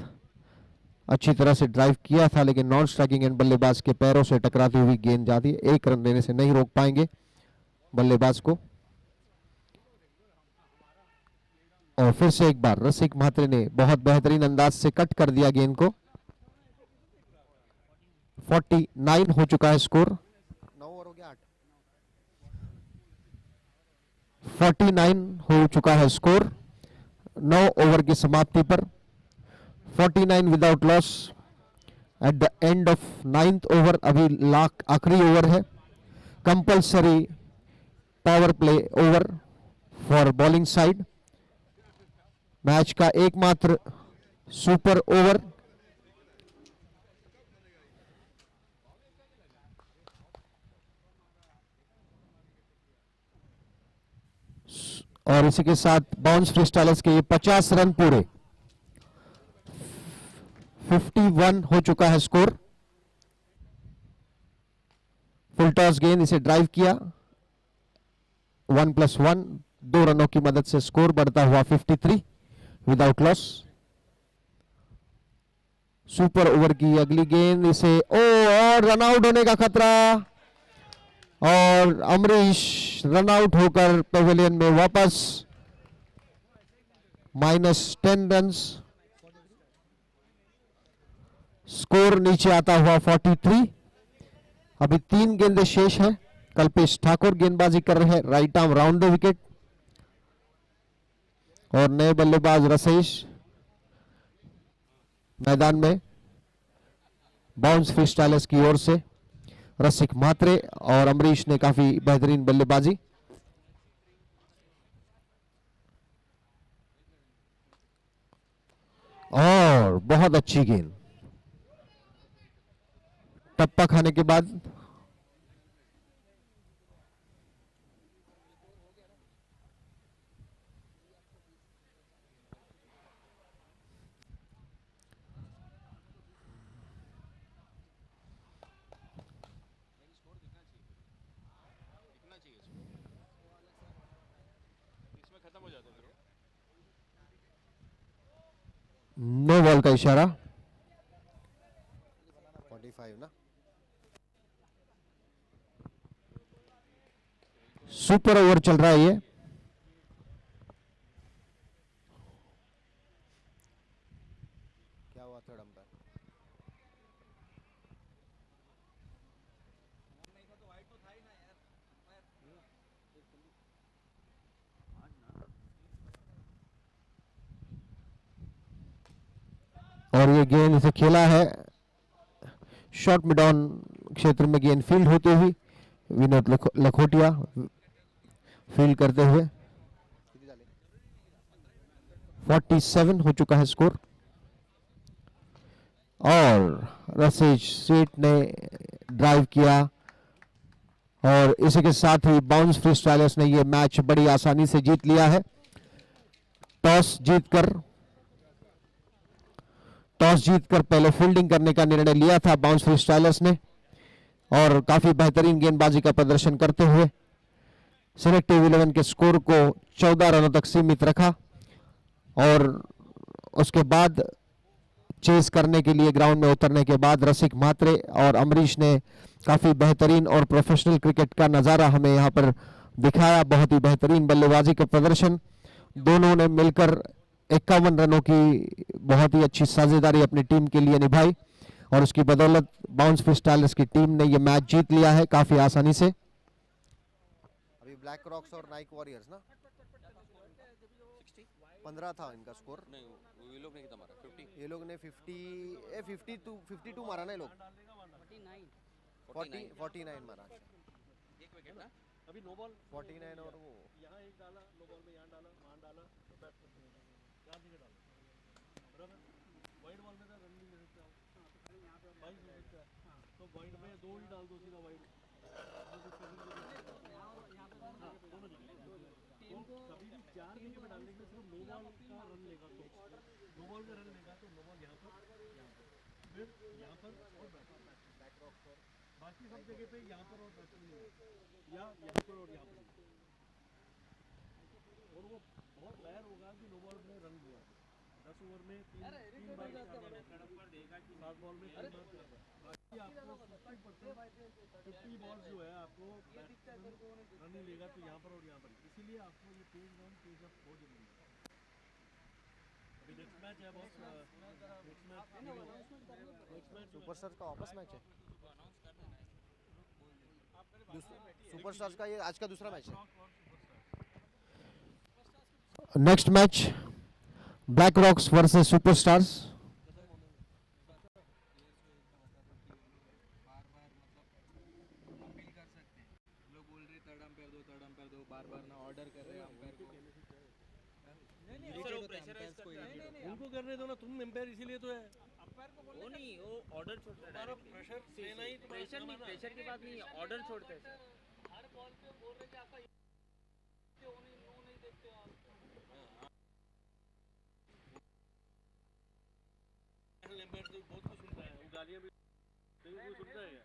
अच्छी तरह से ड्राइव किया था, लेकिन नॉन स्ट्राइकिंग एंड बल्लेबाज के पैरों से टकराती हुई गेंद जाती है। एक रन देने से नहीं रोक पाएंगे बल्लेबाज को। और फिर से एक बार रसिक म्हात्रे ने बहुत बेहतरीन अंदाज से कट कर दिया गेंद को। 49 हो चुका है स्कोर। 9 ओवर हो गया, 8। 49 हो चुका है स्कोर 9 ओवर की समाप्ति पर। 49 without loss at the end of 9th over. अभी आखिरी ओवर है, compulsory power play over for bowling side. Match का एकमात्र सुपर ओवर। और इसी के साथ बाउंस फ्रीस्टाइलर्स के ये 50 रन पूरे। 51 हो चुका है स्कोर। फुल टॉस गेंद, इसे ड्राइव किया 1+1, 2 रनों की मदद से स्कोर बढ़ता हुआ 53 विदाउट लॉस। सुपर ओवर की अगली गेंद, इसे और रन आउट होने का खतरा, और अमरीश रन आउट होकर पेविलियन में वापस। -10 रन्स, स्कोर नीचे आता हुआ 43। अभी 3 गेंदें शेष हैं। कल्पेश ठाकुर गेंदबाजी कर रहे हैं, right arm round the wicket, और नए बल्लेबाज रसेश मैदान में। बाउंस फ्रीस्टाइलर्स की ओर से रसिक म्हात्रे और अमरीश ने काफी बेहतरीन बल्लेबाजी। और बहुत अच्छी गेंद, टप्पा खाने के बाद बॉल का इशारा। 45 ना। सुपर ओवर चल रहा है ये। क्या हुआ थर्ड अंपायर? और ये गेंद इसे खेला है शॉर्ट मिड ऑन क्षेत्र में, गेंद फील्ड होते हुए विनोद लखोटिया फील्ड करते हुए। किती झाले? 47 हो चुका है स्कोर। और रसेश सेठ ने ड्राइव किया और इसी के साथ ही बाउंस फ्री स्टाइलर्स ने यह मैच बड़ी आसानी से जीत लिया है। टॉस जीतकर पहले फील्डिंग करने का निर्णय लिया था बाउंस फ्री स्टाइलर्स ने और काफी बेहतरीन गेंदबाजी का प्रदर्शन करते हुए सिलेक्टिव 11 के स्कोर को 14 रनों तक सीमित रखा। और उसके बाद चेस करने के लिए ग्राउंड में उतरने के बाद रसिक म्हात्रे और अमरीश ने काफी बेहतरीन और प्रोफेशनल क्रिकेट का नजारा हमें यहां पर दिखाया। बहुत ही बेहतरीन बल्लेबाजी का प्रदर्शन, दोनों ने मिलकर 51 रनों की बहुत ही अच्छी साझेदारी अपनी टीम के लिए निभाई और उसकी बदौलत बाउंस फ्री स्टाइलर्स की टीम ने यह मैच जीत लिया है काफी आसानी से। अभी ब्लैक रॉक्स और नाइक वॉरियर्स ना 15 था इनका स्कोर। नहीं, ये लोग ने कितना मारा? 50? ये लोग ने 52 मारा ना, ये लोग 49 मारा। एक विकेट ना? अभी नो बॉल 49 और वो यहाँ एक डाला, नो बॉल में यहाँ डाला, वहाँ डाला तो बैट कर सकते हैं, चार विकेट डाला बराबर। वाइड बॉल में तो रन नहीं ले सकते आप, 22 हो सकता है तो वाइड में दो ही डाल दो सीधा वाइड। दोनों जगह तो कभी भी चार विकेट में डालने के लिए सिर्फ नो बॉल का रन लेगा, तो नो बॉल में रन लेगा तो नो बॉल यहाँ पर फिर यहाँ पर और बाकी सब जगह पे यहाँ पर और या यहाँ पर और यहाँ पर, और वो बहुत रेयर होगा कि नो बॉल में रन दिया। 10 ओवर में तीन बार 7 बॉल में 3 बार। बाकी आपको 50 बॉल जो है आपको रन नहीं लेगा तो यहाँ पर और यहाँ पर, इसीलिए आपको ये पेज रन पेज अप बहुत जरूरी है। अभी नेक्स्ट मैच है बॉस, नेक्स्ट मैच सुपरस्टार्स का वापस मैच है। सुपरस्टार्स का ये आज का दूसरा मैच है। Next match black rocks versus superstars. Appeal कर सकते हैं, लोग बोल रहे थर्ड अंपायर दो, बार ना ऑर्डर कर रहे हैं अंपायर को। उनको करने दो ना, तुम एम्पायर इसीलिए तो है। वो नहीं, वो ऑर्डर छोड़ते हैं, प्रेशर देना ही प्रेशर नहीं, प्रेशर की बात नहीं, ऑर्डर छोड़ते हैं। एम्पायर तो बहुत कुछ सुनता है, वो गालियां भी सुनता है।